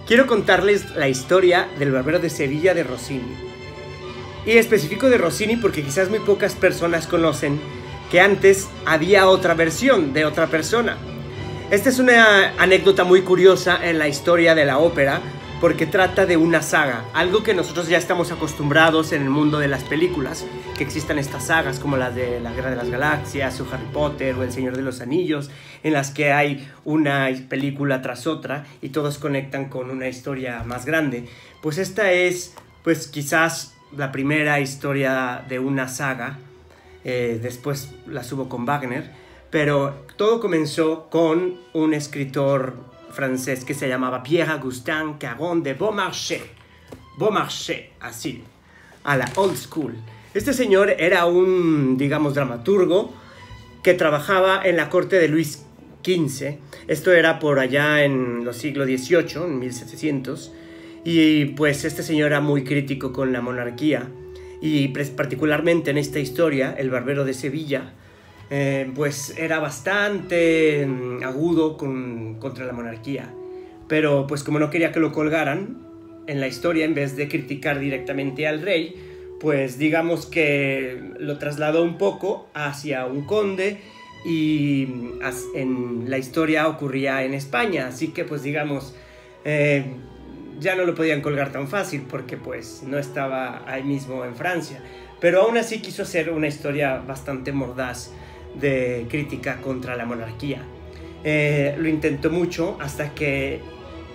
quiero contarles la historia del Barbero de Sevilla de Rossini. Y específico de Rossini porque quizás muy pocas personas conocen que antes había otra versión de otra persona. Esta es una anécdota muy curiosa en la historia de la ópera porque trata de una saga, algo que nosotros ya estamos acostumbrados en el mundo de las películas, que existan estas sagas como las de la Guerra de las Galaxias o Harry Potter o El Señor de los Anillos, en las que hay una película tras otra y todos conectan con una historia más grande. Pues esta es, pues quizás la primera historia de una saga, después las hubo con Wagner, pero todo comenzó con un escritor francés que se llamaba Pierre-Augustin Caron de Beaumarchais. Beaumarchais, así, a la old school. Este señor era un, digamos, dramaturgo que trabajaba en la corte de Luis XV. Esto era por allá en los siglos XVIII, en 1700. Y pues este señor era muy crítico con la monarquía. Y particularmente en esta historia, El Barbero de Sevilla, pues era bastante agudo contra la monarquía, pero pues como no quería que lo colgaran en la historia, en vez de criticar directamente al rey, pues digamos que lo trasladó un poco hacia un conde y en la historia ocurría en España, así que pues digamos ya no lo podían colgar tan fácil porque pues no estaba ahí mismo en Francia, pero aún así quiso hacer una historia bastante mordaz de crítica contra la monarquía. Lo intentó mucho hasta que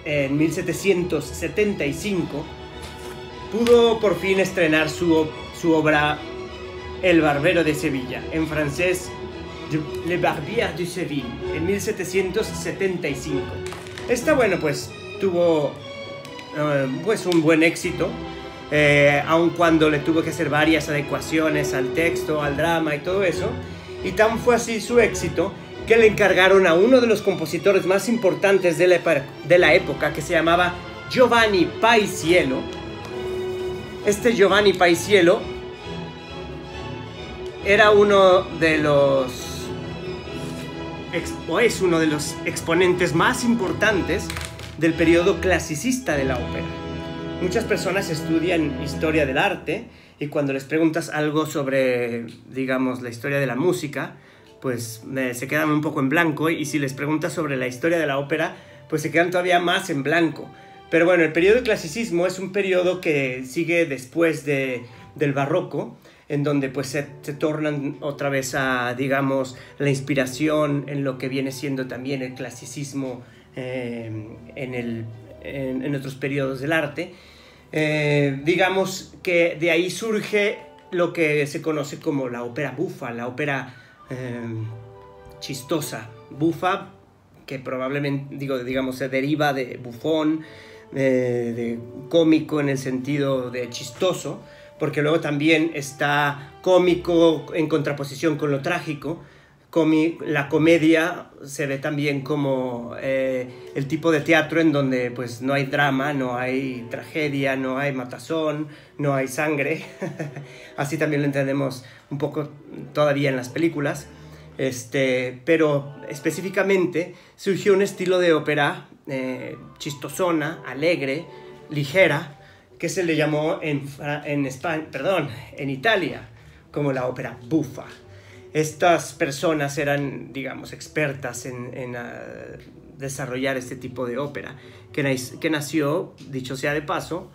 en 1775 pudo por fin estrenar su obra El Barbero de Sevilla, en francés Le Barbier de Seville, en 1775. Esta, bueno, pues tuvo pues un buen éxito, aun cuando le tuvo que hacer varias adecuaciones al texto, al drama y todo eso. Y tan fue así su éxito que le encargaron a uno de los compositores más importantes de la época, que se llamaba Giovanni Paisiello. Este Giovanni Paisiello era uno de los, o es uno de los exponentes más importantes del periodo clasicista de la ópera. Muchas personas estudian historia del arte y cuando les preguntas algo sobre, digamos, la historia de la música, pues se quedan un poco en blanco, y si les preguntas sobre la historia de la ópera, pues se quedan todavía más en blanco. Pero bueno, el periodo del clasicismo es un periodo que sigue después del barroco, en donde pues se tornan otra vez a, digamos, la inspiración en lo que viene siendo también el clasicismo en otros periodos del arte. Digamos que de ahí surge lo que se conoce como la ópera bufa, la ópera chistosa. Bufa, que probablemente, digamos, se deriva de bufón, de cómico en el sentido de chistoso, porque luego también está cómico en contraposición con lo trágico. La comedia se ve también como el tipo de teatro en donde pues no hay drama, no hay tragedia, no hay matazón, no hay sangre. Así también lo entendemos un poco todavía en las películas. Pero específicamente surgió un estilo de ópera chistosona, alegre, ligera, que se le llamó en Italia como la ópera bufa. Estas personas eran, digamos, expertas en desarrollar este tipo de ópera, que nació, dicho sea de paso,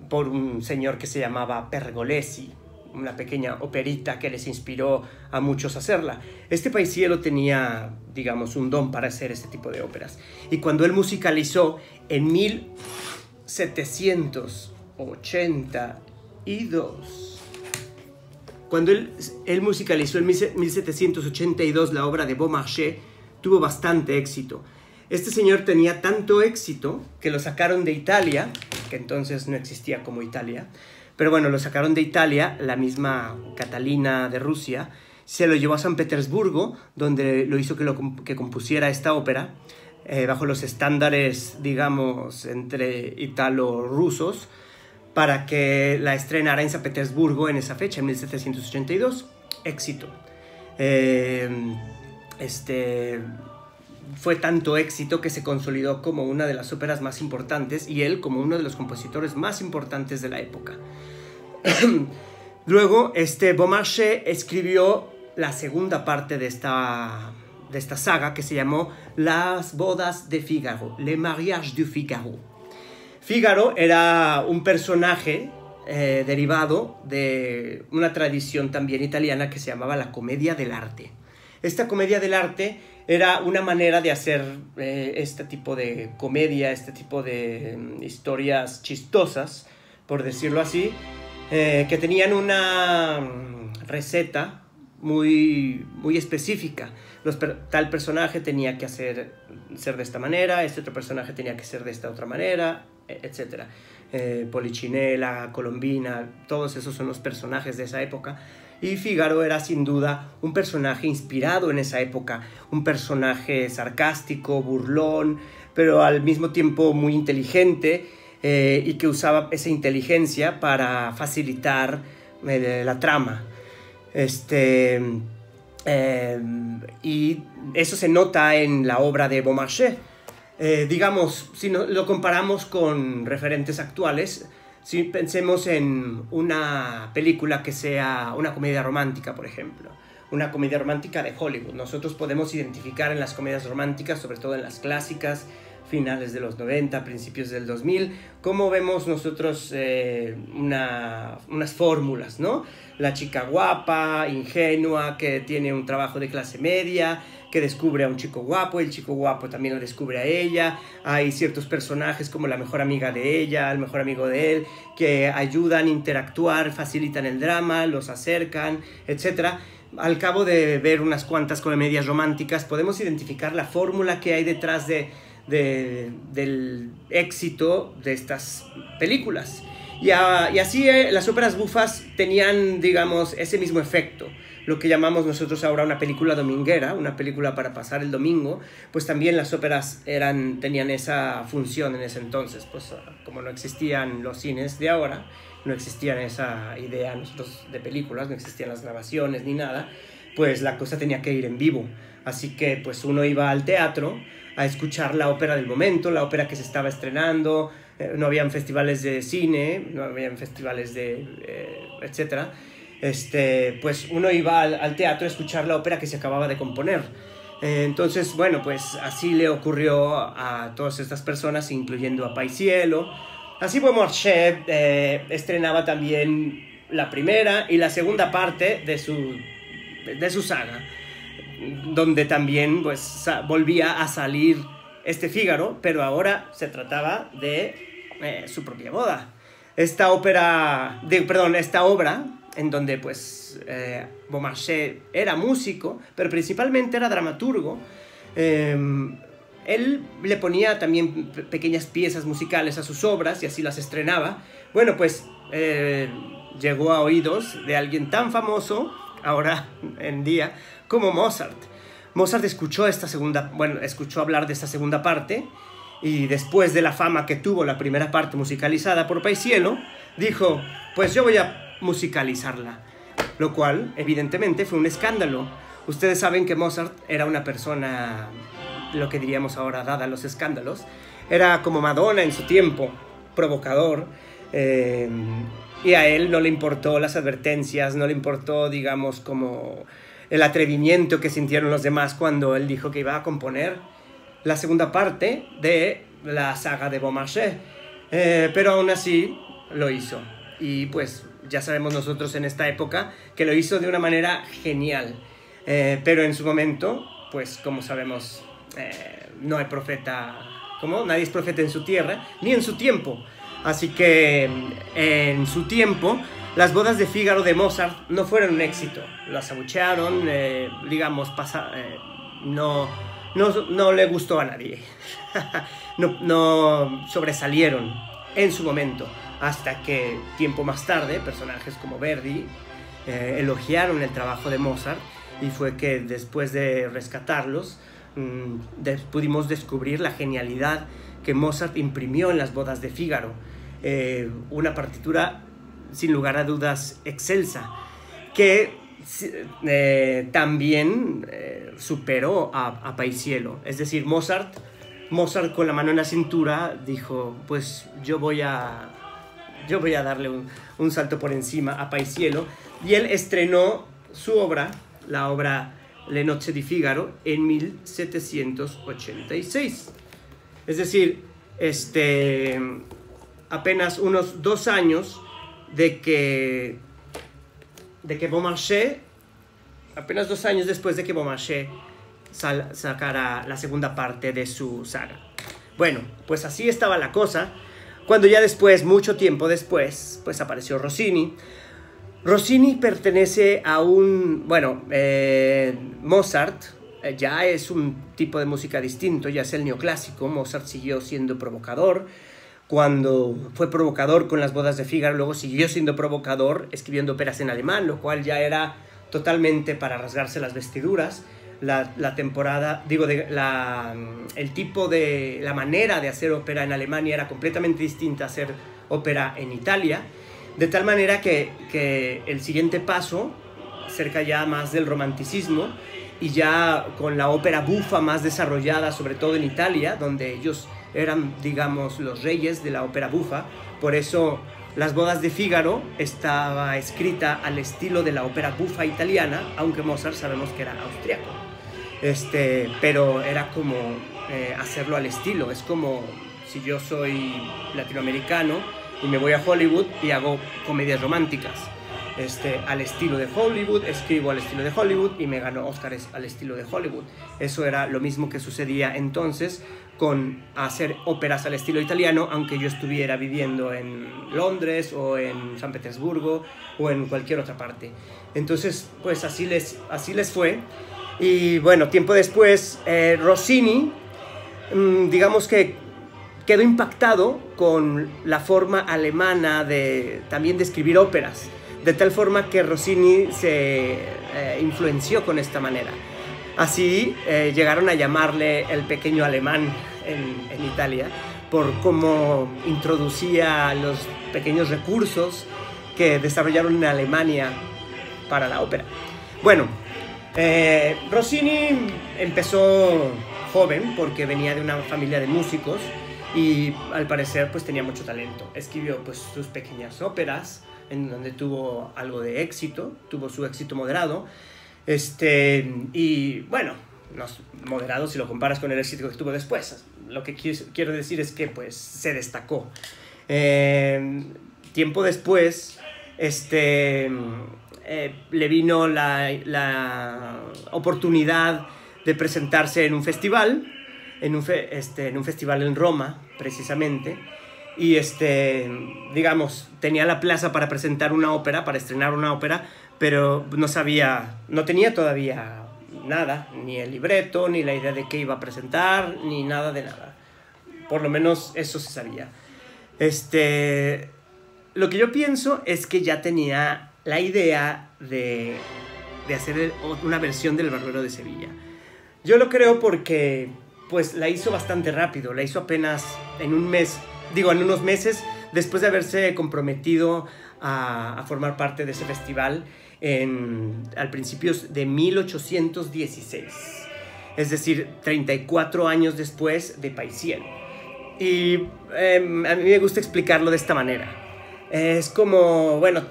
por un señor que se llamaba Pergolesi, una pequeña operita que les inspiró a muchos a hacerla. Este Paisiello tenía, digamos, un don para hacer este tipo de óperas. Y cuando él musicalizó en 1782, cuando él musicalizó en 1782 la obra de Beaumarchais, tuvo bastante éxito. Este señor tenía tanto éxito que lo sacaron de Italia, que entonces no existía como Italia, pero bueno, lo sacaron de Italia, la misma Catalina de Rusia, se lo llevó a San Petersburgo, donde lo hizo que compusiera esta ópera, bajo los estándares, digamos, entre italo-rusos, para que la estrenara en San Petersburgo en esa fecha, en 1782. Éxito. fue tanto éxito que se consolidó como una de las óperas más importantes y él como uno de los compositores más importantes de la época. Luego, Beaumarchais escribió la segunda parte de esta saga, que se llamó Las bodas de Figaro, Le Mariage de Figaro. Figaro era un personaje derivado de una tradición también italiana que se llamaba la comedia del arte. Esta comedia del arte era una manera de hacer este tipo de comedia, este tipo de historias chistosas, por decirlo así, que tenían una receta muy específica. Tal personaje tenía que ser de esta manera, este otro personaje tenía que ser de esta otra manera, etc. Polichinela, Colombina, todos esos son los personajes de esa época. Y Figaro era sin duda un personaje inspirado en esa época, un personaje sarcástico, burlón, pero al mismo tiempo muy inteligente, y que usaba esa inteligencia para facilitar la trama. Y eso se nota en la obra de Beaumarchais. Digamos, si lo comparamos con referentes actuales, si pensemos en una película que sea una comedia romántica, por ejemplo, una comedia romántica de Hollywood. Nosotros podemos identificar en las comedias románticas, sobre todo en las clásicas, finales de los 90, principios del 2000, cómo vemos nosotros unas fórmulas, ¿no? La chica guapa, ingenua, que tiene un trabajo de clase media, que descubre a un chico guapo, el chico guapo también lo descubre a ella. Hay ciertos personajes como la mejor amiga de ella, el mejor amigo de él, que ayudan a interactuar, facilitan el drama, los acercan, etc. Al cabo de ver unas cuantas comedias románticas, podemos identificar la fórmula que hay detrás del éxito de estas películas. Y así las óperas bufas tenían, digamos, ese mismo efecto. Lo que llamamos nosotros ahora una película dominguera, una película para pasar el domingo, pues también las óperas tenían esa función en ese entonces. Pues como no existían los cines de ahora, no existía esa idea nosotros de películas, no existían las grabaciones ni nada, pues la cosa tenía que ir en vivo. Así que pues uno iba al teatro a escuchar la ópera del momento, la ópera que se estaba estrenando. No habían festivales de cine, no habían festivales etcétera. Pues uno iba al teatro a escuchar la ópera que se acababa de componer. Entonces, bueno, pues así le ocurrió a todas estas personas, incluyendo a Paisiello. Así Beaumarchais estrenaba también la primera y la segunda parte de su saga, donde también pues volvía a salir Fígaro, pero ahora se trataba de su propia boda. Esta obra en donde pues Beaumarchais era músico, pero principalmente era dramaturgo. Él le ponía también pequeñas piezas musicales a sus obras y así las estrenaba. Bueno, pues llegó a oídos de alguien tan famoso ahora en día como Mozart. Mozart escuchó hablar de esta segunda parte, y después de la fama que tuvo la primera parte musicalizada por Paisiello, dijo, pues yo voy a musicalizarla, lo cual evidentemente fue un escándalo. Ustedes saben que Mozart era una persona, lo que diríamos ahora, dada a los escándalos, era como Madonna en su tiempo, provocador, y a él no le importó las advertencias, no le importó, digamos, como el atrevimiento que sintieron los demás cuando él dijo que iba a componer la segunda parte de la saga de Beaumarchais, pero aún así lo hizo. Y pues ya sabemos nosotros en esta época que lo hizo de una manera genial, pero en su momento, pues como sabemos, no hay profeta, nadie es profeta en su tierra ni en su tiempo. Así que en su tiempo las bodas de Fígaro de Mozart no fueron un éxito, las abuchearon, digamos, no le gustó a nadie. no sobresalieron en su momento, hasta que tiempo más tarde personajes como Verdi elogiaron el trabajo de Mozart, y fue que después de rescatarlos pudimos descubrir la genialidad que Mozart imprimió en las bodas de Fígaro. Una partitura sin lugar a dudas excelsa, que también superó a Paisiello. Es decir, Mozart con la mano en la cintura dijo, pues yo voy a darle un salto por encima a Paisiello, y él estrenó su obra, la obra Le Nozze di Figaro, en 1786. Es decir, apenas unos 2 años de que Beaumarchais, apenas 2 años después de que Beaumarchais sacara la segunda parte de su saga. Bueno, pues así estaba la cosa, cuando ya después, mucho tiempo después, pues apareció Rossini. Rossini pertenece a Mozart ya es un tipo de música distinto, ya es el neoclásico. Mozart siguió siendo provocador. Cuando fue provocador con las bodas de Fígaro, luego siguió siendo provocador escribiendo óperas en alemán, lo cual ya era totalmente para rasgarse las vestiduras. La temporada, el tipo de, la manera de hacer ópera en Alemania era completamente distinta a hacer ópera en Italia, de tal manera que el siguiente paso, cerca ya más del romanticismo, y ya con la ópera bufa más desarrollada, sobre todo en Italia, donde ellos eran, digamos, los reyes de la ópera bufa. Por eso Las bodas de Fígaro estaba escrita al estilo de la ópera bufa italiana, aunque Mozart sabemos que era austriaco. Pero era como hacerlo al estilo. Es como si yo soy latinoamericano y me voy a Hollywood y hago comedias románticas. Al estilo de Hollywood, escribo al estilo de Hollywood y me gano Óscares al estilo de Hollywood. Eso era lo mismo que sucedía entonces con hacer óperas al estilo italiano, aunque yo estuviera viviendo en Londres o en San Petersburgo o en cualquier otra parte. Entonces, pues así les fue. Y bueno, tiempo después, Rossini, digamos que quedó impactado con la forma alemana también de escribir óperas, de tal forma que Rossini se influenció con esta manera. Así llegaron a llamarle el pequeño alemán en Italia, por cómo introducía los pequeños recursos que desarrollaron en Alemania para la ópera. Bueno, Rossini empezó joven porque venía de una familia de músicos y al parecer pues tenía mucho talento. Escribió pues sus pequeñas óperas en donde tuvo algo de éxito, tuvo su éxito moderado, y bueno, no moderado si lo comparas con el éxito que tuvo después. Lo que quiero decir es que pues se destacó. Tiempo después, le vino la oportunidad de presentarse en un festival, en un festival en Roma, precisamente, y digamos, tenía la plaza para presentar una ópera, para estrenar una ópera, pero no tenía todavía nada, ni el libreto, ni la idea de qué iba a presentar, ni nada de nada. Por lo menos eso se sabía. Lo que yo pienso es que ya tenía la idea de hacer una versión del Barbero de Sevilla. Yo lo creo porque pues la hizo bastante rápido, la hizo apenas en unos meses después de haberse comprometido a formar parte de ese festival al principios de 1816, es decir, 34 años después de Paisiello. Y a mí me gusta explicarlo de esta manera. Es como, bueno,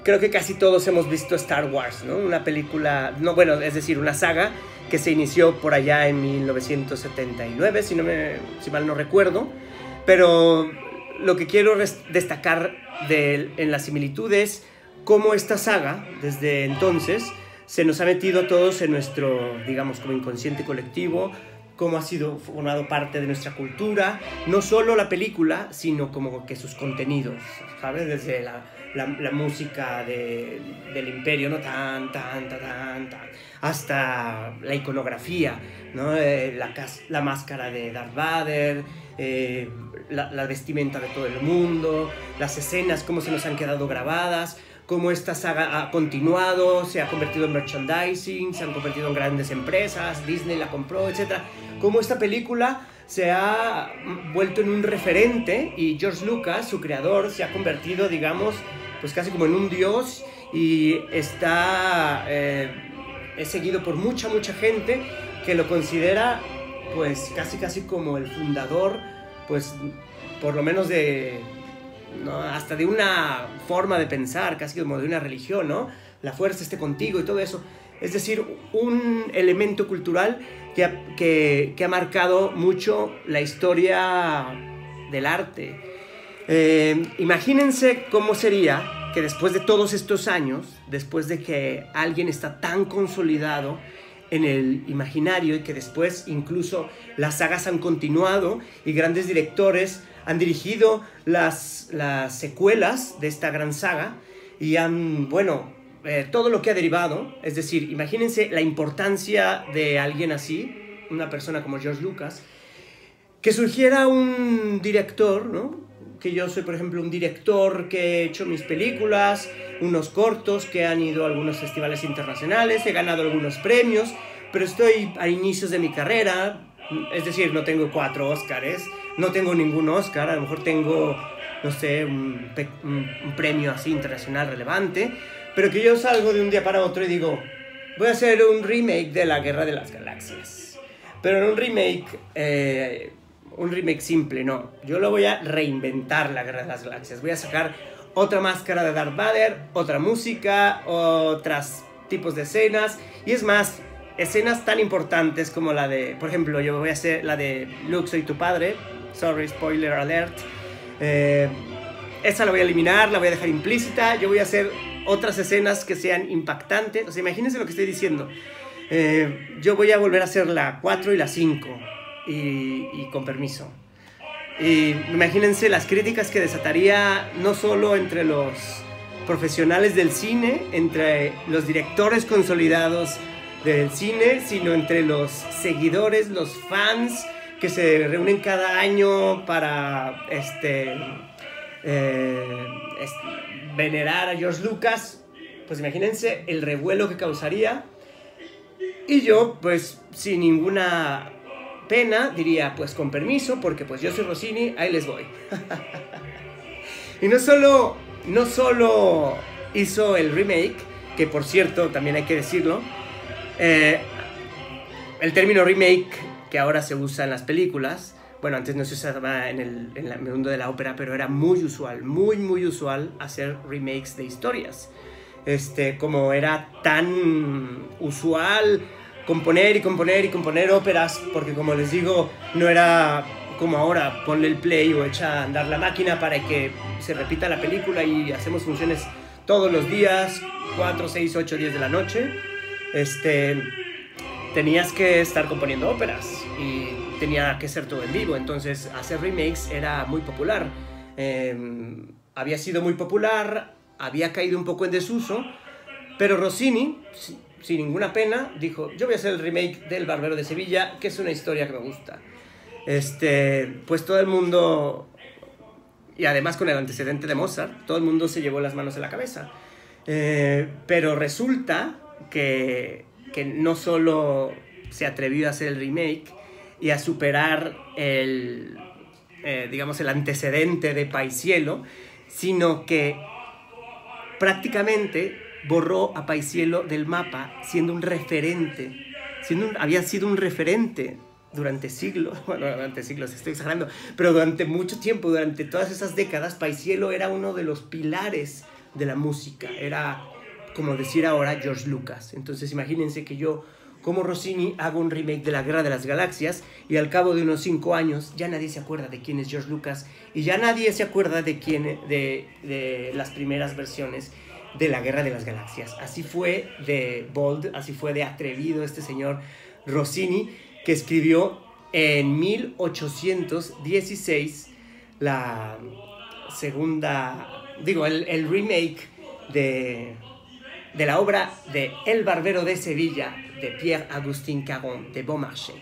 creo que casi todos hemos visto Star Wars, ¿no? Una película, es decir, una saga que se inició por allá en 1979, si mal no recuerdo. Pero lo que quiero destacar en las similitudes, cómo esta saga, desde entonces, se nos ha metido a todos en nuestro, digamos, como inconsciente colectivo, cómo ha sido formado parte de nuestra cultura, no solo la película, sino como que sus contenidos, ¿sabes? Desde la música del imperio, ¿no? Tan, hasta la iconografía, ¿no? La máscara de Darth Vader, la vestimenta de todo el mundo, las escenas, cómo se nos han quedado grabadas, cómo esta saga ha continuado, se ha convertido en merchandising, se han convertido en grandes empresas, Disney la compró, etc. Cómo esta película se ha vuelto en un referente y George Lucas, su creador, se ha convertido, digamos, pues casi como en un dios y está es seguido por mucha gente que lo considera pues casi como el fundador, pues por lo menos de, ¿no?, hasta de una forma de pensar, casi como de una religión, ¿no? La fuerza esté contigo y todo eso. Es decir, un elemento cultural que ha marcado mucho la historia del arte. Imagínense cómo sería que después de todos estos años, después de que alguien está tan consolidado en el imaginario y que después incluso las sagas han continuado y grandes directores han dirigido las secuelas de esta gran saga y han, bueno, todo lo que ha derivado. Es decir, imagínense la importancia de alguien así, una persona como George Lucas, que surgiera un director, ¿no? Que yo soy, por ejemplo, un director que he hecho mis películas, unos cortos que han ido a algunos festivales internacionales, he ganado algunos premios, pero estoy a inicios de mi carrera, es decir, no tengo 4 Óscares, no tengo ningún Óscar, a lo mejor tengo, no sé, un premio así internacional relevante, pero que yo salgo de un día para otro y digo, voy a hacer un remake de La Guerra de las Galaxias, pero no un remake simple, no. Yo lo voy a reinventar, La Guerra de las Galaxias. Voy a sacar otra máscara de Darth Vader, otra música, otros tipos de escenas. Y es más, escenas tan importantes como la de, por ejemplo, yo voy a hacer la de Luke, soy tu padre. Sorry, spoiler alert. Esa la voy a eliminar, la voy a dejar implícita. Yo voy a hacer otras escenas que sean impactantes. O sea, imagínense lo que estoy diciendo. Yo voy a volver a hacer la 4 y la 5. Y con permiso. Y imagínense las críticas que desataría no solo entre los profesionales del cine, entre los directores consolidados del cine, sino entre los seguidores, los fans que se reúnen cada año para venerar a George Lucas. Pues imagínense el revuelo que causaría. Y yo, pues, sin ninguna pena, diría, pues con permiso, porque pues yo soy Rossini, ahí les voy. Y no solo hizo el remake, que por cierto, también hay que decirlo, el término remake que ahora se usa en las películas, bueno, antes no se usaba en el mundo de la ópera, pero era muy usual, muy usual hacer remakes de historias. Como era tan usual componer y componer óperas, porque como les digo, no era como ahora, ponle el play o echa a andar la máquina para que se repita la película y hacemos funciones todos los días, 4, 6, 8, 10 de la noche. Tenías que estar componiendo óperas y tenía que ser todo en vivo, entonces hacer remakes era muy popular. Había sido muy popular, había caído un poco en desuso, pero Rossini, sin ninguna pena, dijo, yo voy a hacer el remake del Barbero de Sevilla, que es una historia que me gusta. Pues todo el mundo, y además con el antecedente de Mozart, todo el mundo se llevó las manos en la cabeza. Pero resulta que no solo se atrevió a hacer el remake y a superar el antecedente de Paisiello, sino que prácticamente borró a Paisiello del mapa, siendo un referente, había sido un referente durante siglos, bueno, durante siglos, estoy exagerando, pero durante mucho tiempo, durante todas esas décadas, Paisiello era uno de los pilares de la música, era, como decir ahora, George Lucas. Entonces imagínense que yo, como Rossini, hago un remake de La Guerra de las Galaxias y al cabo de unos 5 años ya nadie se acuerda de quién es George Lucas y ya nadie se acuerda de las primeras versiones de La Guerra de las Galaxias. Así fue de bold, así fue de atrevido este señor Rossini, que escribió en 1816 el remake de la obra de El Barbero de Sevilla de Pierre-Augustin Caron de Beaumarchais.